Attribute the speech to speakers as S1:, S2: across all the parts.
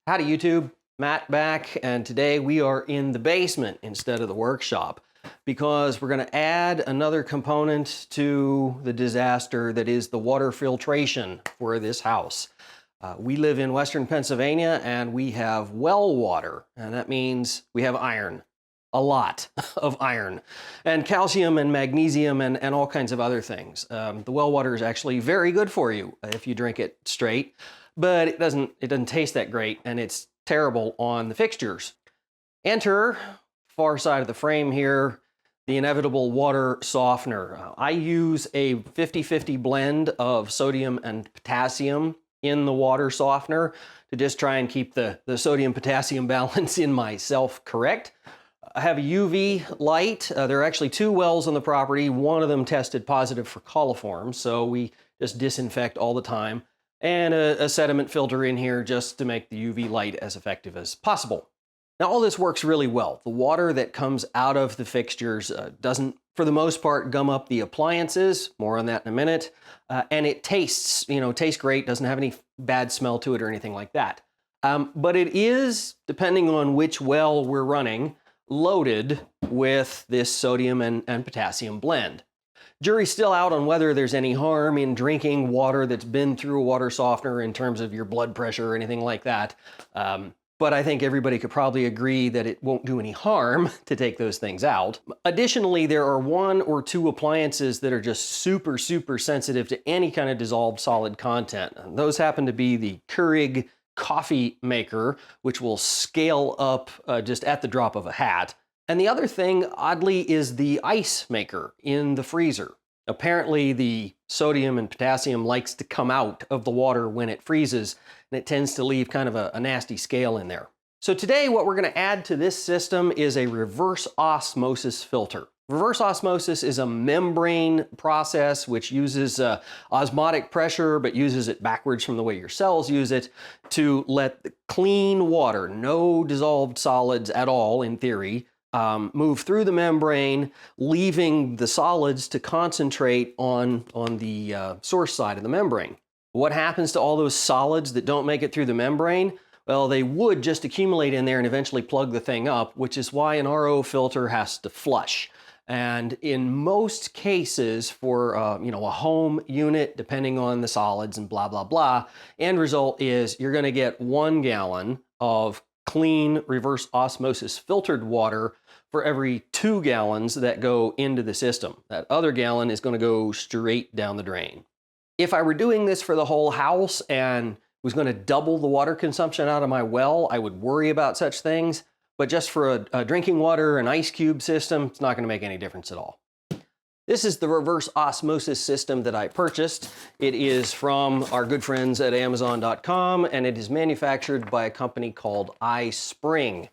S1: Howdy YouTube, Matt back, and today we are in the basement instead of the workshop because we're going to add another component to the disaster that is the water filtration for this house. We live in Western Pennsylvania and we have well water, and that means we have iron. A lot of iron and calcium and magnesium and all kinds of other things. The well water is actually very good for you if you drink it straight, but it doesn't taste that great, and it's terrible on the fixtures. Enter, far side of the frame here, the inevitable water softener. I use a 50-50 blend of sodium and potassium in the water softener to just try and keep the sodium-potassium balance in myself correct. I have a UV light. There are actually two wells on the property. One of them tested positive for coliforms, so we just disinfect all the time. And a sediment filter in here just to make the UV light as effective as possible. Now all this works really well. The water that comes out of the fixtures doesn't, for the most part, gum up the appliances. More on that in a minute. And it tastes great, doesn't have any bad smell to it or anything like that. But it is, depending on which well we're running, loaded with this sodium and potassium blend. Jury's still out on whether there's any harm in drinking water that's been through a water softener in terms of your blood pressure or anything like that. But I think everybody could probably agree that it won't do any harm to take those things out. Additionally, there are one or two appliances that are just super sensitive to any kind of dissolved solid content. And those happen to be the Keurig coffee maker, which will scale up just at the drop of a hat. And the other thing, oddly, is the ice maker in the freezer. Apparently, the sodium and potassium likes to come out of the water when it freezes, and it tends to leave kind of a nasty scale in there. So today, what we're going to add to this system is a reverse osmosis filter. Reverse osmosis is a membrane process which uses osmotic pressure, but uses it backwards from the way your cells use it to let the clean water, no dissolved solids at all in theory, move through the membrane, leaving the solids to concentrate on the source side of the membrane. What happens to all those solids that don't make it through the membrane? Well, they would just accumulate in there and eventually plug the thing up, which is why an RO filter has to flush. And in most cases for a home unit, depending on the solids and blah, blah, blah, end result is you're gonna get 1 gallon of clean reverse osmosis filtered water for every 2 gallons that go into the system. That other gallon is gonna go straight down the drain. If I were doing this for the whole house and was gonna double the water consumption out of my well, I would worry about such things. But just for a drinking water, an ice cube system, it's not going to make any difference at all. This is the reverse osmosis system that I purchased. It is from our good friends at Amazon.com, and it is manufactured by a company called iSpring.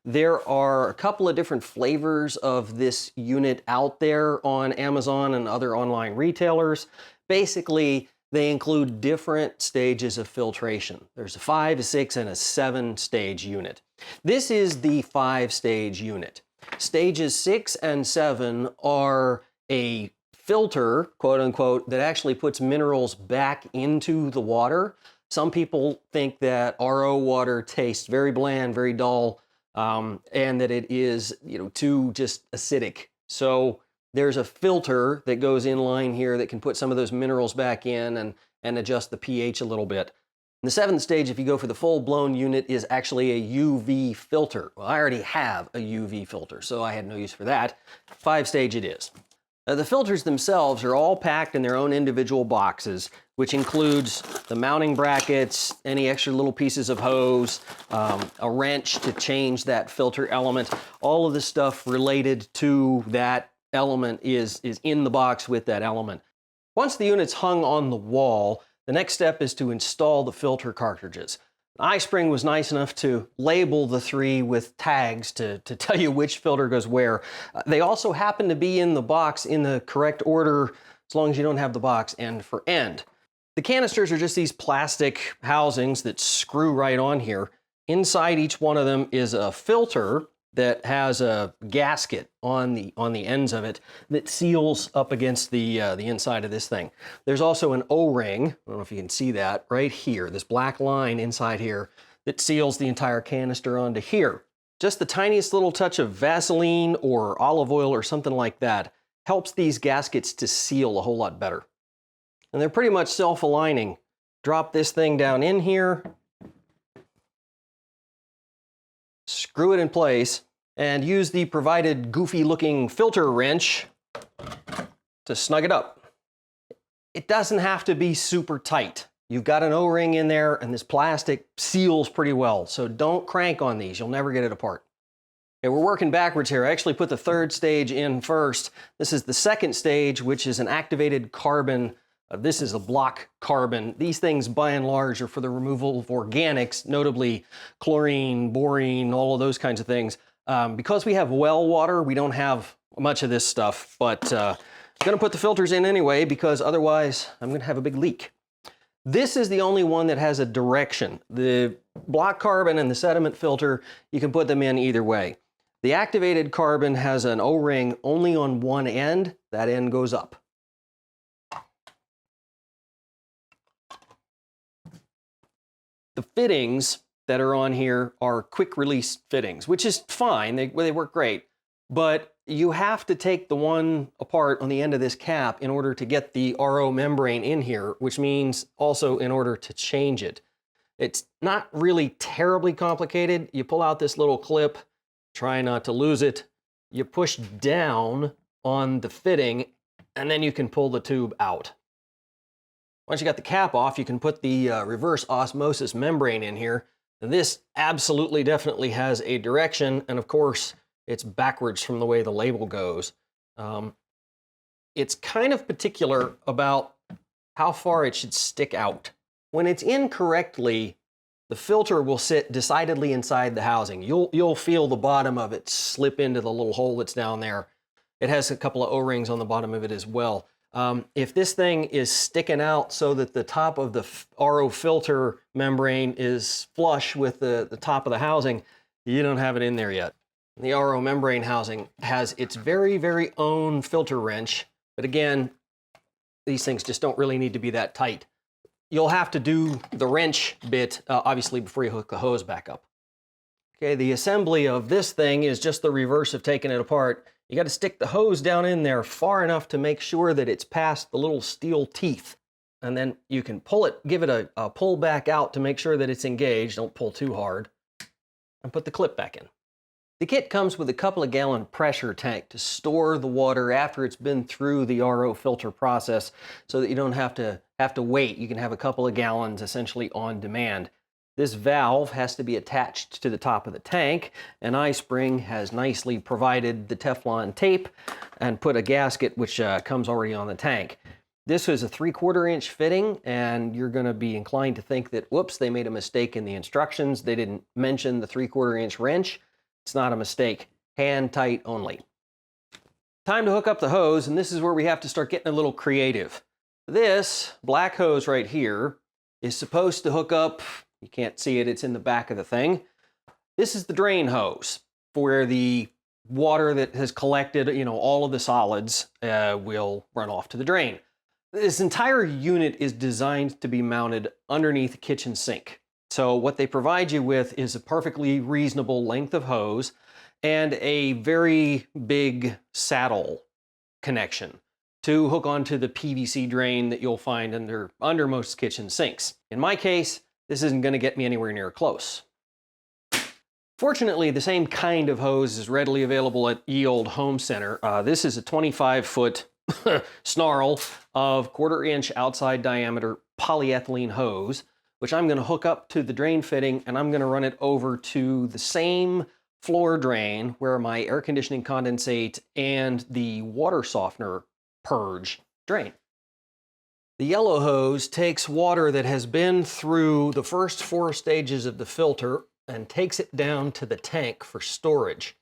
S1: There are a couple of different flavors of this unit out there on Amazon and other online retailers. Basically, they include different stages of filtration. There's a 5, a 6, and a 7-stage unit. This is the 5-stage unit. Stages 6 and 7 are a filter, quote unquote, that actually puts minerals back into the water. Some people think that RO water tastes very bland, very dull, and that it is, too just acidic. So there's a filter that goes in line here that can put some of those minerals back in and adjust the pH a little bit. And the 7th stage, if you go for the full-blown unit, is actually a UV filter. Well, I already have a UV filter, so I had no use for that. 5-stage it is. The filters themselves are all packed in their own individual boxes, which includes the mounting brackets, any extra little pieces of hose, a wrench to change that filter element. All of the stuff related to that element is in the box with that element. Once the unit's hung on the wall, the next step is to install the filter cartridges. iSpring was nice enough to label the 3 with tags to tell you which filter goes where. They also happen to be in the box in the correct order, as long as you don't have the box end for end. The canisters are just these plastic housings that screw right on here. Inside each one of them is a filter that has a gasket on the ends of it that seals up against the inside of this thing. There's also an O-ring, I don't know if you can see that, right here, this black line inside here that seals the entire canister onto here. Just the tiniest little touch of Vaseline or olive oil or something like that helps these gaskets to seal a whole lot better. And they're pretty much self-aligning. Drop this thing down in here, screw it in place, and use the provided goofy-looking filter wrench to snug it up. It doesn't have to be super tight. You've got an O-ring in there, and this plastic seals pretty well, so don't crank on these. You'll never get it apart. Okay, we're working backwards here. I actually put the third stage in first. This is the second stage, which is an activated carbon. This is a block carbon. These things, by and large, are for the removal of organics, notably chlorine, borine, all of those kinds of things. Because we have well water, we don't have much of this stuff, but I'm going to put the filters in anyway, because otherwise I'm going to have a big leak. This is the only one that has a direction. The block carbon and the sediment filter, you can put them in either way. The activated carbon has an O-ring only on one end. That end goes up. The fittings that are on here are quick release fittings, which is fine. They work great. But you have to take the one apart on the end of this cap in order to get the RO membrane in here, which means also in order to change it. It's not really terribly complicated. You pull out this little clip, try not to lose it. You push down on the fitting, and then you can pull the tube out. Once you got the cap off, you can put the reverse osmosis membrane in here. And this absolutely definitely has a direction, and of course, it's backwards from the way the label goes. It's kind of particular about how far it should stick out. When it's in correctly, the filter will sit decidedly inside the housing. You'll feel the bottom of it slip into the little hole that's down there. It has a couple of O-rings on the bottom of it as well. If this thing is sticking out so that the top of the RO filter membrane is flush with the top of the housing, you don't have it in there yet. The RO membrane housing has its very, very own filter wrench, but again, these things just don't really need to be that tight. You'll have to do the wrench bit, obviously, before you hook the hose back up. Okay, the assembly of this thing is just the reverse of taking it apart. You got to stick the hose down in there far enough to make sure that it's past the little steel teeth. And then you can pull it, give it a pull back out to make sure that it's engaged. Don't pull too hard. And put the clip back in. The kit comes with a couple of gallon pressure tank to store the water after it's been through the RO filter process so that you don't have to wait. You can have a couple of gallons essentially on demand. This valve has to be attached to the top of the tank, and iSpring has nicely provided the Teflon tape and put a gasket which comes already on the tank. This is a 3/4 inch fitting, and you're going to be inclined to think that, whoops, they made a mistake in the instructions. They didn't mention the 3/4 inch wrench. It's not a mistake. Hand tight only. Time to hook up the hose, and this is where we have to start getting a little creative. This black hose right here is supposed to hook up. You can't see it, it's in the back of the thing. This is the drain hose for where the water that has collected, all of the solids will run off to the drain. This entire unit is designed to be mounted underneath the kitchen sink. So what they provide you with is a perfectly reasonable length of hose and a very big saddle connection to hook onto the PVC drain that you'll find under most kitchen sinks. In my case, this isn't going to get me anywhere near close. Fortunately, the same kind of hose is readily available at Ye Olde Home Center. This is a 25-foot snarl of 1/4 inch outside diameter polyethylene hose, which I'm going to hook up to the drain fitting, and I'm going to run it over to the same floor drain where my air conditioning condensate and the water softener purge drain. The yellow hose takes water that has been through the first 4 stages of the filter and takes it down to the tank for storage.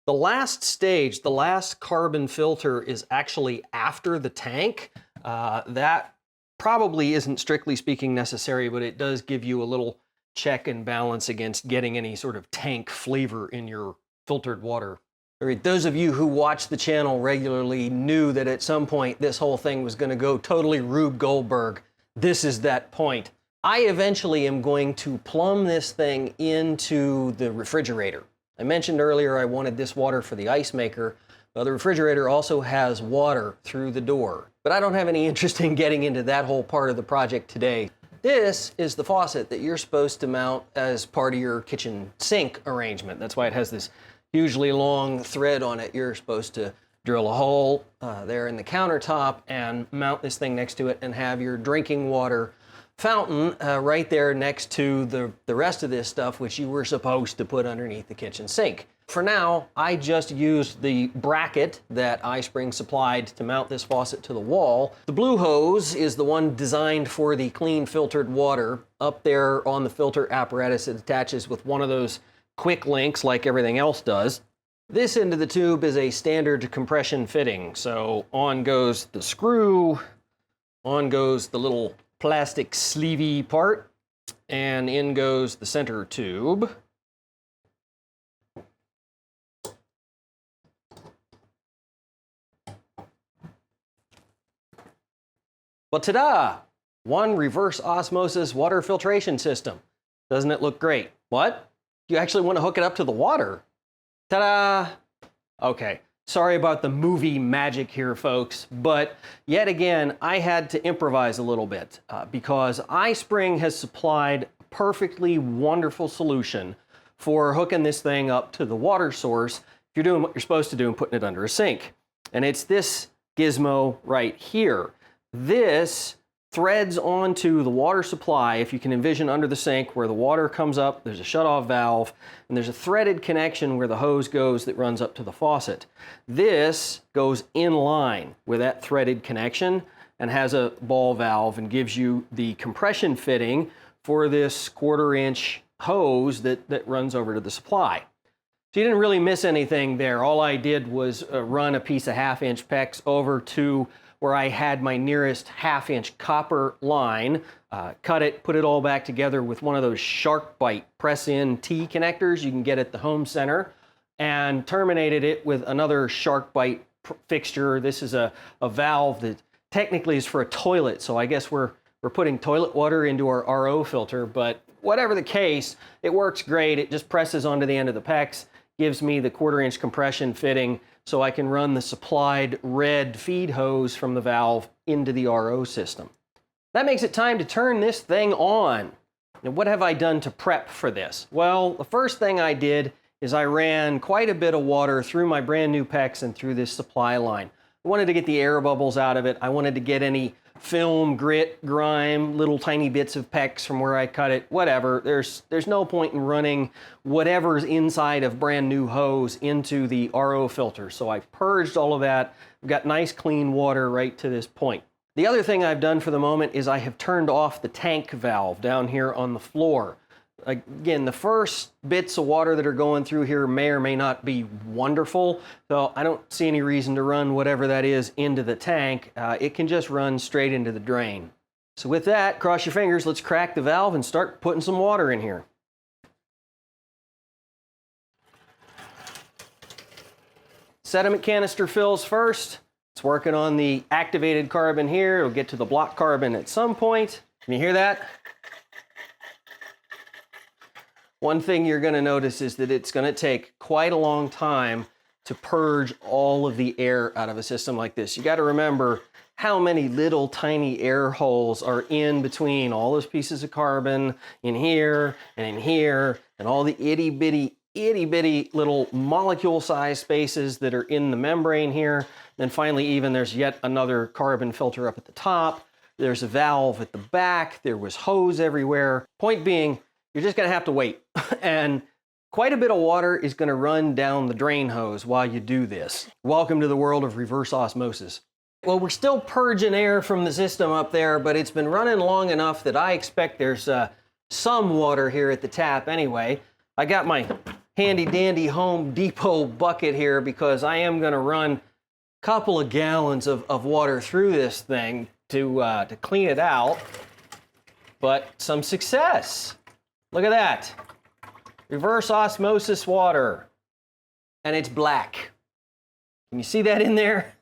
S1: The last stage, the last carbon filter, is actually after the tank. That probably isn't strictly speaking necessary, but it does give you a little check and balance against getting any sort of tank flavor in your filtered water. All right, those of you who watch the channel regularly knew that at some point this whole thing was going to go totally Rube Goldberg. This is that point. I eventually am going to plumb this thing into the refrigerator. I mentioned earlier I wanted this water for the ice maker. Well, the refrigerator also has water through the door, but I don't have any interest in getting into that whole part of the project today. This is the faucet that you're supposed to mount as part of your kitchen sink arrangement. That's why it has this hugely long thread on it. You're supposed to drill a hole there in the countertop and mount this thing next to it and have your drinking water fountain right there next to the rest of this stuff, which you were supposed to put underneath the kitchen sink. For now, I just used the bracket that iSpring supplied to mount this faucet to the wall. The blue hose is the one designed for the clean filtered water. Up there on the filter apparatus, it attaches with one of those quick links like everything else does. This end of the tube is a standard compression fitting. So on goes the screw, on goes the little plastic sleevey part, and in goes the center tube. Well, ta-da! One reverse osmosis water filtration system. Doesn't it look great? What? You actually want to hook it up to the water? Ta-da! Okay, sorry about the movie magic here, folks, but yet again, I had to improvise a little bit because iSpring has supplied a perfectly wonderful solution for hooking this thing up to the water source if you're doing what you're supposed to do and putting it under a sink. And it's this gizmo right here. This threads onto the water supply. If you can envision under the sink where the water comes up, there's a shutoff valve, and there's a threaded connection where the hose goes that runs up to the faucet. This goes in line with that threaded connection and has a ball valve and gives you the compression fitting for this 1/4 inch hose that runs over to the supply. So you didn't really miss anything there. All I did was run a piece of 1/2 inch PEX over to where I had my nearest 1/2 inch copper line, cut it, put it all back together with one of those shark bite press-in T connectors you can get at the home center, and terminated it with another shark bite fixture. This is a valve that technically is for a toilet, so I guess we're putting toilet water into our RO filter, but whatever the case, it works great. It just presses onto the end of the PEX, gives me the 1/4 inch compression fitting, so I can run the supplied red feed hose from the valve into the RO system. That makes it time to turn this thing on. Now, what have I done to prep for this? Well, the first thing I did is I ran quite a bit of water through my brand new PEX and through this supply line. I wanted to get the air bubbles out of it. I wanted to get any film, grit, grime, little tiny bits of PEX from where I cut it, whatever. There's no point in running whatever's inside of brand new hose into the RO filter. So I purged all of that. I've got nice clean water right to this point. The other thing I've done for the moment is I have turned off the tank valve down here on the floor. Again, the first bits of water that are going through here may or may not be wonderful, so I don't see any reason to run whatever that is into the tank. It can just run straight into the drain. So with that, cross your fingers, let's crack the valve and start putting some water in here. Sediment canister fills first. It's working on the activated carbon here. It'll get to the block carbon at some point. Can you hear that? One thing you're going to notice is that it's going to take quite a long time to purge all of the air out of a system like this. You got to remember how many little tiny air holes are in between all those pieces of carbon in here and in here, and all the itty bitty little molecule size spaces that are in the membrane here. Then finally, even there's yet another carbon filter up at the top. There's a valve at the back. There was hose everywhere. Point being, you're just going to have to wait. And quite a bit of water is going to run down the drain hose while you do this. Welcome to the world of reverse osmosis. Well, we're still purging air from the system up there, but it's been running long enough that I expect there's some water here at the tap anyway. I got my handy dandy Home Depot bucket here because I am going to run a couple of gallons of water through this thing to clean it out. But some success. Look at that. Reverse osmosis water. And it's black. Can you see that in there?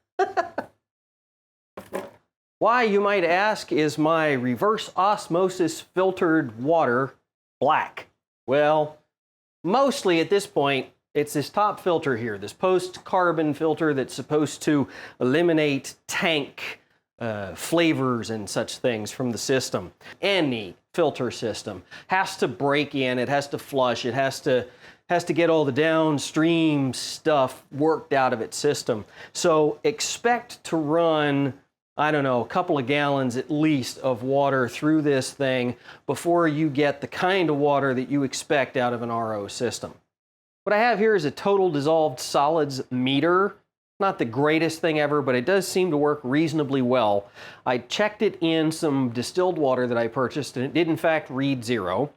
S1: Why, you might ask, is my reverse osmosis filtered water black? Well, mostly at this point, it's this top filter here, this post-carbon filter that's supposed to eliminate tank flavors and such things from the system. Any filter system has to break in, it has to flush, it has to get all the downstream stuff worked out of its system. So expect to run, I don't know, a couple of gallons at least of water through this thing before you get the kind of water that you expect out of an RO system. What I have here is a total dissolved solids meter. Not the greatest thing ever, but it does seem to work reasonably well. I checked it in some distilled water that I purchased, and it did in fact read 0.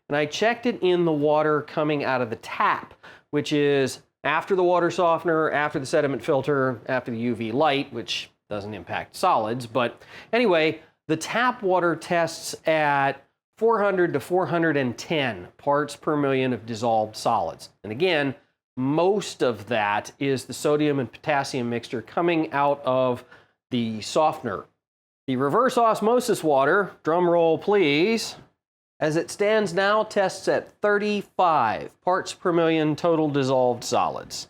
S1: And I checked it in the water coming out of the tap, which is after the water softener, after the sediment filter, after the UV light, which doesn't impact solids. But anyway, the tap water tests at 400 to 410 parts per million of dissolved solids. And again, most of that is the sodium and potassium mixture coming out of the softener. The reverse osmosis water, drum roll please, as it stands now tests at 35 parts per million total dissolved solids.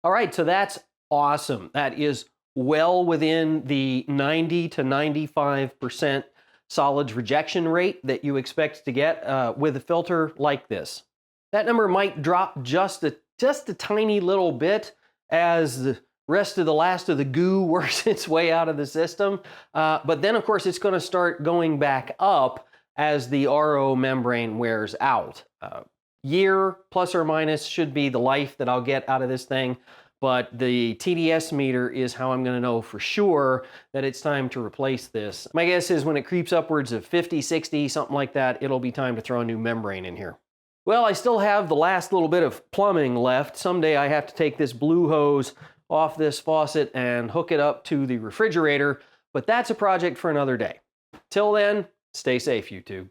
S1: All right, so that's awesome. That is well within the 90 to 95% solids rejection rate that you expect to get with a filter like this. That number might drop just a tiny little bit as the rest of the last of the goo works its way out of the system. But then, of course, it's going to start going back up as the RO membrane wears out. Year plus or minus should be the life that I'll get out of this thing. But the TDS meter is how I'm going to know for sure that it's time to replace this. My guess is when it creeps upwards of 50, 60, something like that, it'll be time to throw a new membrane in here. Well, I still have the last little bit of plumbing left. Someday I have to take this blue hose off this faucet and hook it up to the refrigerator, but that's a project for another day. Till then, stay safe, YouTube.